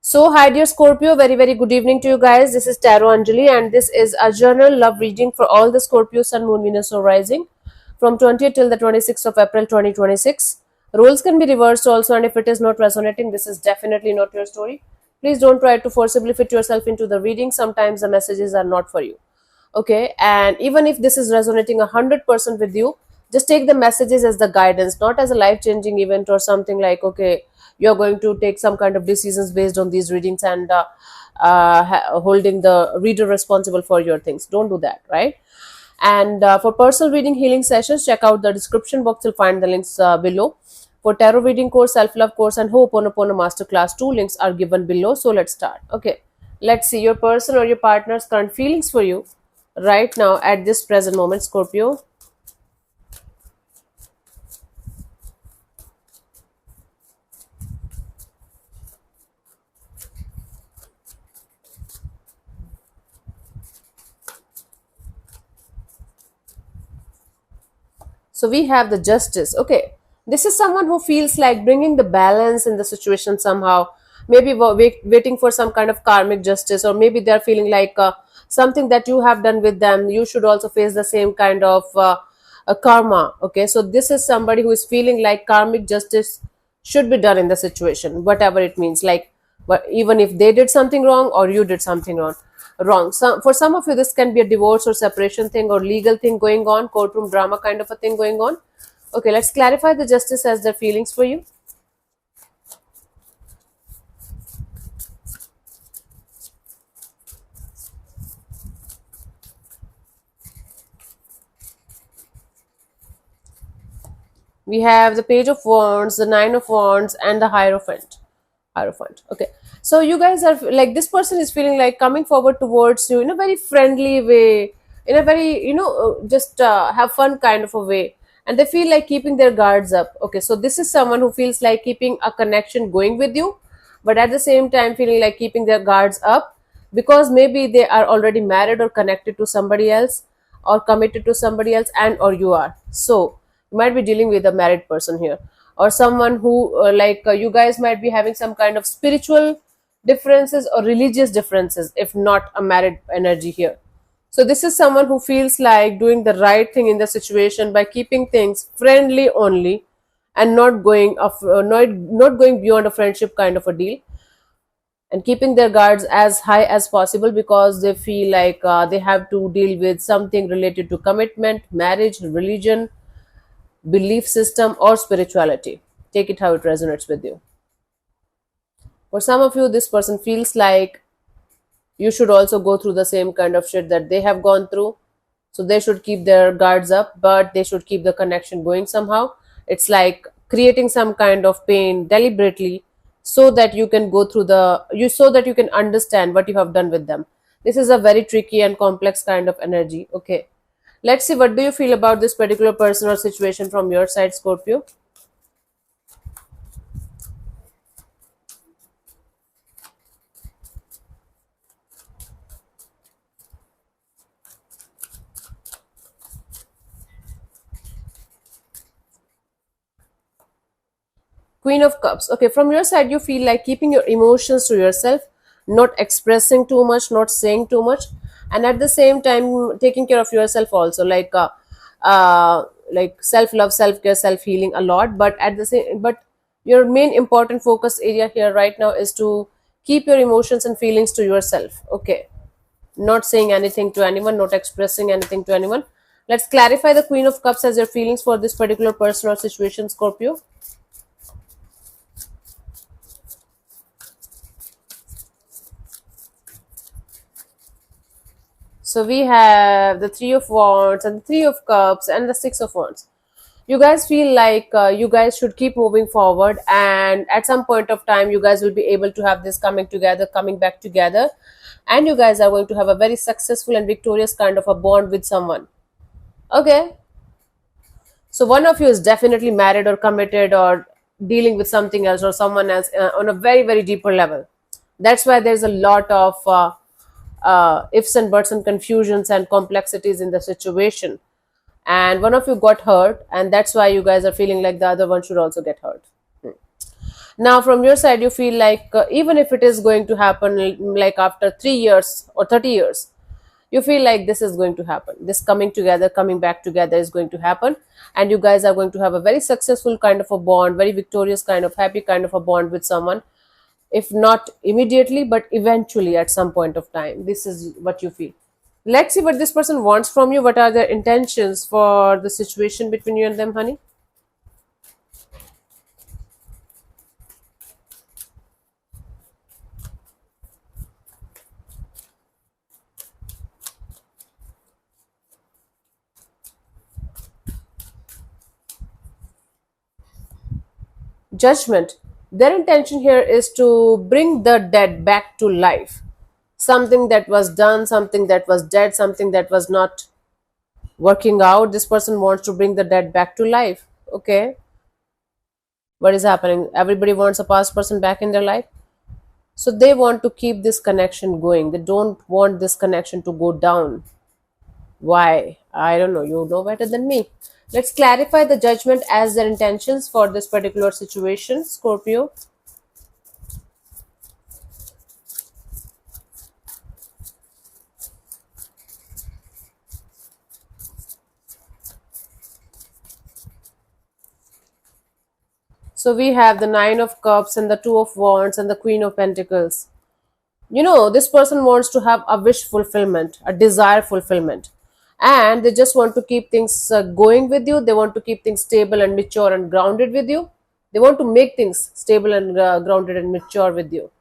So, hi dear Scorpio, very good evening to you guys. This is Tarot Anjali, and this is a general love reading for all the Scorpio Sun, Moon, Venus, or Rising from 20th till the 26th of April 2026. Roles can be reversed also, and if it is not resonating, this is definitely not your story. Please don't try to forcibly fit yourself into the reading. Sometimes the messages are not for you. Okay, and even if this is resonating 100% with you, just take the messages as the guidance, not as a life changing event or something like, okay, you're going to take some kind of decisions based on these readings and holding the reader responsible for your things. Don't do that, right? And for personal reading healing sessions, check out the description box. You'll find the links below. For tarot reading course, self-love course, and Ho'oponopono masterclass, two links are given below. So let's start. Okay, let's see your person or your partner's current feelings for you right now at this present moment, Scorpio. So we have the justice. Okay, this is someone who feels like bringing the balance in the situation somehow. Maybe waiting for some kind of karmic justice, or maybe they're feeling like something that you have done with them, you should also face the same kind of karma. Okay, so this is somebody who is feeling like karmic justice should be done in the situation, whatever it means. Like, but even if they did something wrong or you did something wrong. For some of you, this can be a divorce or separation thing or legal thing going on, courtroom drama kind of a thing going on. Okay, let's clarify the justice as their feelings for you. We have the page of wands, the nine of wands, and the hierophant. Okay, so you guys are like, this person is feeling like coming forward towards you in a very friendly way, in a very, just have fun kind of a way, and they feel like keeping their guards up. Okay, so this is someone who feels like keeping a connection going with you, but at the same time feeling like keeping their guards up, because maybe they are already married or connected to somebody else, or committed to somebody else, and or you are. So you might be dealing with a married person here, or someone who you guys might be having some kind of spiritual differences or religious differences, if not a married energy here. So this is someone who feels like doing the right thing in the situation by keeping things friendly only, and not going beyond a friendship kind of a deal, and keeping their guards as high as possible, because they feel like they have to deal with something related to commitment, marriage, religion, belief system, or spirituality. Take it how it resonates with you. For some of you, this person feels like you should also go through the same kind of shit that they have gone through. So they should keep their guards up, but they should keep the connection going somehow. It's like creating some kind of pain deliberately, so that you can go through so that you can understand what you have done with them. This is a very tricky and complex kind of energy. Okay, let's see, what do you feel about this particular person or situation from your side, Scorpio? Queen of Cups. Okay, from your side, you feel like keeping your emotions to yourself, not expressing too much, not saying too much, and at the same time taking care of yourself also, like self love, self care, self healing a lot. But your main important focus area here right now is to keep your emotions and feelings to yourself. Okay, not saying anything to anyone, not expressing anything to anyone. Let's clarify the Queen of Cups as your feelings for this particular person or situation, Scorpio. So we have the Three of Wands and the Three of Cups and the Six of Wands. You guys feel like you guys should keep moving forward, and at some point of time, you guys will be able to have this coming back together, and you guys are going to have a very successful and victorious kind of a bond with someone. Okay, so one of you is definitely married or committed or dealing with something else or someone else on a very deeper level. That's why there's a lot of ifs and buts and confusions and complexities in the situation, and one of you got hurt, and that's why you guys are feeling like the other one should also get hurt. Now from your side you feel like even if it is going to happen like after 3 years or 30 years, you feel like this is going to happen, this coming together, coming back together is going to happen, and you guys are going to have a very successful kind of a bond, very victorious kind of happy kind of a bond with someone, if not immediately but eventually at some point of time. This is what you feel. Let's see what this person wants from you. What are their intentions for the situation between you and them, honey? Judgment. Their intention here is to bring the dead back to life. Something that was done, something that was dead, something that was not working out. This person wants to bring the dead back to life. Okay. What is happening? Everybody wants a past person back in their life. So they want to keep this connection going. They don't want this connection to go down. Why? I don't know. You know better than me. Let's clarify the judgment as their intentions for this particular situation, Scorpio. So we have the Nine of Cups and the Two of Wands and the Queen of Pentacles. You know, this person wants to have a wish fulfillment, a desire fulfillment, and they just want to keep things going with you. They want to keep things stable and mature and grounded with you. They want to make things stable and grounded and mature with you.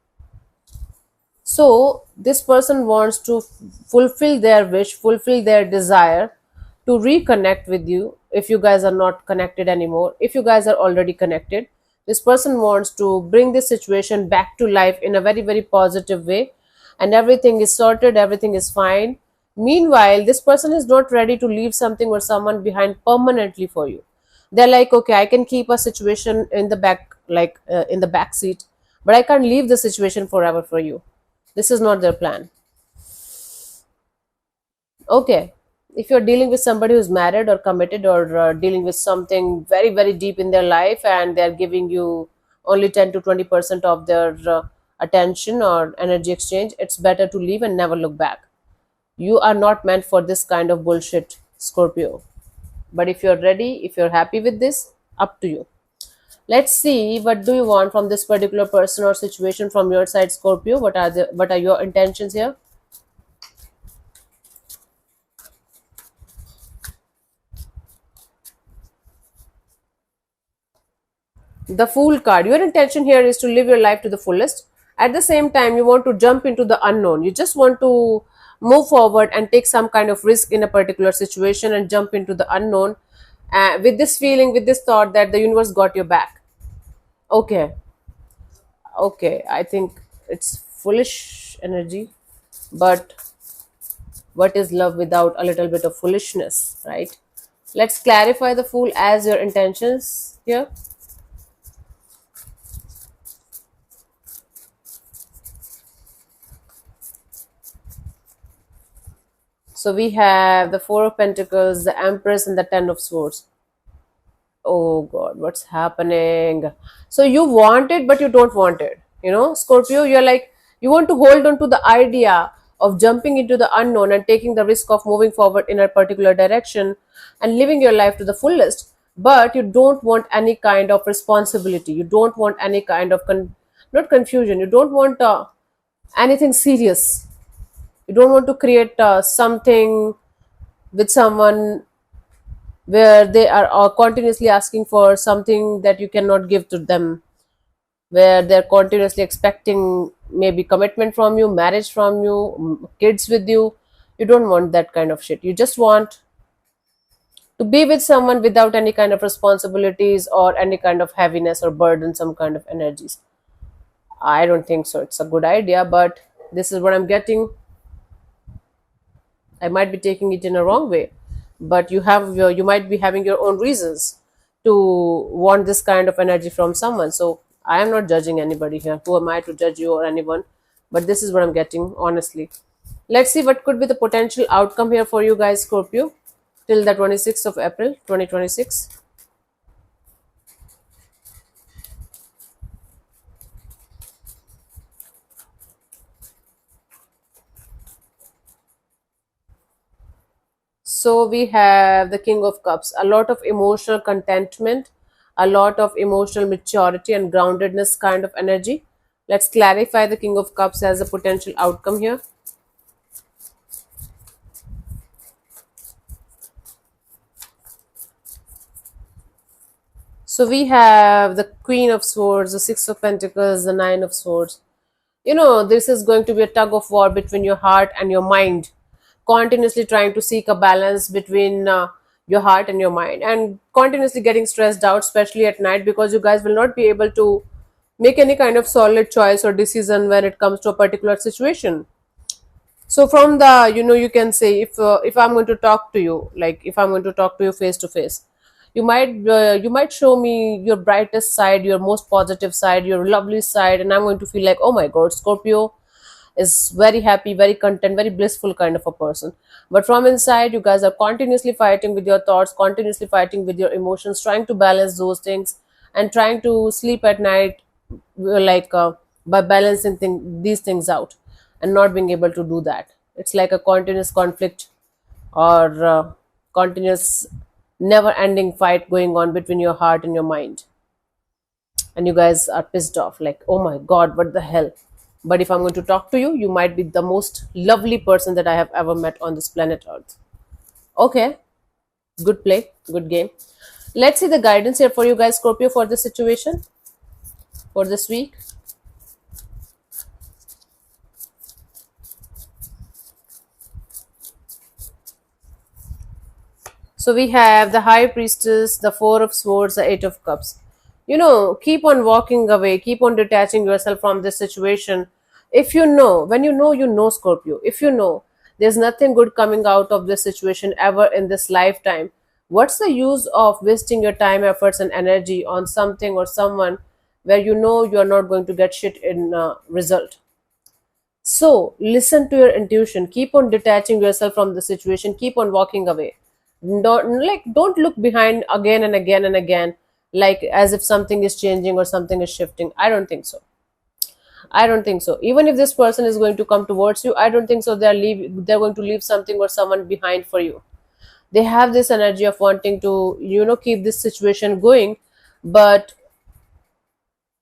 So this person wants to fulfill their wish, fulfill their desire to reconnect with you. If you guys are not connected anymore, if you guys are already connected, this person wants to bring this situation back to life in a very, very positive way, and everything is sorted, everything is fine. Meanwhile, this person is not ready to leave something or someone behind permanently for you. They're like, okay, I can keep a situation in the back, like in the back seat, but I can't leave the situation forever for you. This is not their plan. Okay. If you're dealing with somebody who's married or committed, or dealing with something very, very deep in their life, and they're giving you only 10 to 20% of their attention or energy exchange, it's better to leave and never look back. You are not meant for this kind of bullshit, Scorpio. But if you're ready, if you're happy with this, up to you. Let's see, what do you want from this particular person or situation from your side, Scorpio? What are your intentions here? The Fool card. Your intention here is to live your life to the fullest. At the same time, you want to jump into the unknown. You just want to move forward and take some kind of risk in a particular situation and jump into the unknown, with this feeling, with this thought that the universe got your back. Okay, okay. I think it's foolish energy, but what is love without a little bit of foolishness, right? Let's clarify the Fool as your intentions here. So we have the Four of Pentacles, the Empress, and the Ten of Swords. Oh God, what's happening? So you want it, but you don't want it. You know, Scorpio, you're like, you want to hold on to the idea of jumping into the unknown and taking the risk of moving forward in a particular direction and living your life to the fullest. But you don't want any kind of responsibility. You don't want any kind of, not confusion. You don't want anything serious. You don't want to create something with someone where they are continuously asking for something that you cannot give to them, where they're continuously expecting maybe commitment from you, marriage from you, kids with you. You don't want that kind of shit. You just want to be with someone without any kind of responsibilities or any kind of heaviness or burden, some kind of energies. I don't think so it's a good idea, but this is what I'm getting. I might be taking it in a wrong way, but you might be having your own reasons to want this kind of energy from someone. So I am not judging anybody here. Who am I to judge you or anyone? But this is what I'm getting, honestly. Let's see what could be the potential outcome here for you guys, Scorpio, till the 26th of April 2026. So we have the King of Cups, a lot of emotional contentment, a lot of emotional maturity and groundedness kind of energy. Let's clarify the King of Cups as a potential outcome here. So we have the Queen of Swords, the Six of Pentacles, the Nine of Swords. This is going to be a tug of war between your heart and your mind, continuously trying to seek a balance between your heart and your mind, and continuously getting stressed out, especially at night, because you guys will not be able to make any kind of solid choice or decision when it comes to a particular situation. So from the, you can say, if I'm going to talk to you, like if I'm going to talk to you face to face, you might show me your brightest side, your most positive side, your lovely side, and I'm going to feel like, oh my god, Scorpio is very happy, very content, very blissful kind of a person. But from inside, you guys are continuously fighting with your thoughts, continuously fighting with your emotions, trying to balance those things, and trying to sleep at night, by balancing these things out, and not being able to do that. It's like a continuous conflict, or continuous never ending fight going on between your heart and your mind, and you guys are pissed off, like, oh my god, what the hell. But if I'm going to talk to you, you might be the most lovely person that I have ever met on this planet Earth. Okay, good play, good game. Let's see the guidance here for you guys, Scorpio, for this situation, for this week. So we have the High Priestess, the Four of Swords, the Eight of Cups. Keep on walking away, keep on detaching yourself from this situation. If you know, when Scorpio, if you know there's nothing good coming out of this situation ever in this lifetime, what's the use of wasting your time, efforts, and energy on something or someone where you are not going to get shit in result? So listen to your intuition. Keep on detaching yourself from the situation. Keep on walking away. Don't look behind again and again and again, like as if something is changing or something is shifting. I don't think so. I don't think so. Even if this person is going to come towards you, I don't think so. They're going to leave something or someone behind for you. They have this energy of wanting to, keep this situation going, but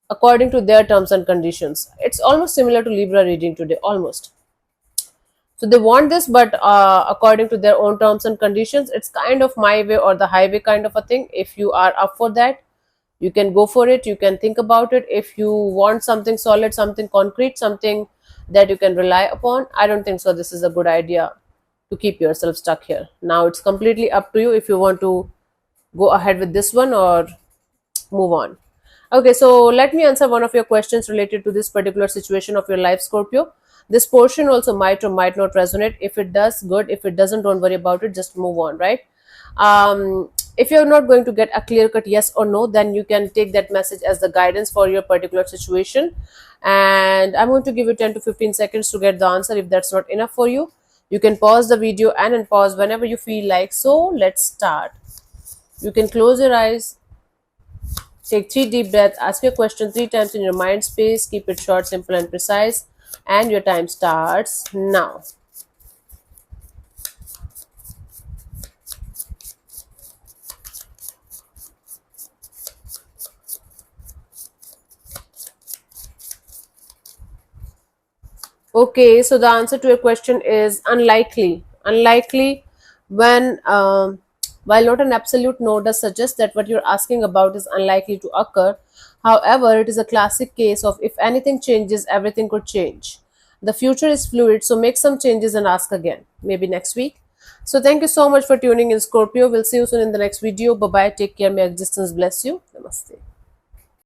according to their terms and conditions. It's almost similar to Libra reading today, almost. So they want this, but according to their own terms and conditions. It's kind of my way or the highway kind of a thing. If you are up for that, you can go for it, you can think about it. If you want something solid, something concrete, something that you can rely upon, I don't think so this is a good idea to keep yourself stuck here. Now it's completely up to you if you want to go ahead with this one or move on. Okay, so let me answer one of your questions related to this particular situation of your life, Scorpio. This portion also might or might not resonate. If it does, good. If it doesn't, don't worry about it. Just move on, right? If you're not going to get a clear cut yes or no, then you can take that message as the guidance for your particular situation. And I'm going to give you 10 to 15 seconds to get the answer. If that's not enough for you, you can pause the video and unpause whenever you feel like. So let's start. You can close your eyes. Take 3 deep breaths, ask your question 3 times in your mind space, keep it short, simple, and precise, and your time starts now. Okay, so the answer to your question is unlikely. Unlikely when, while not an absolute no, does suggest that what you're asking about is unlikely to occur. However, it is a classic case of if anything changes, everything could change. The future is fluid, so make some changes and ask again, maybe next week. So thank you so much for tuning in, Scorpio. We'll see you soon in the next video. Bye bye. Take care. May existence bless you. Namaste.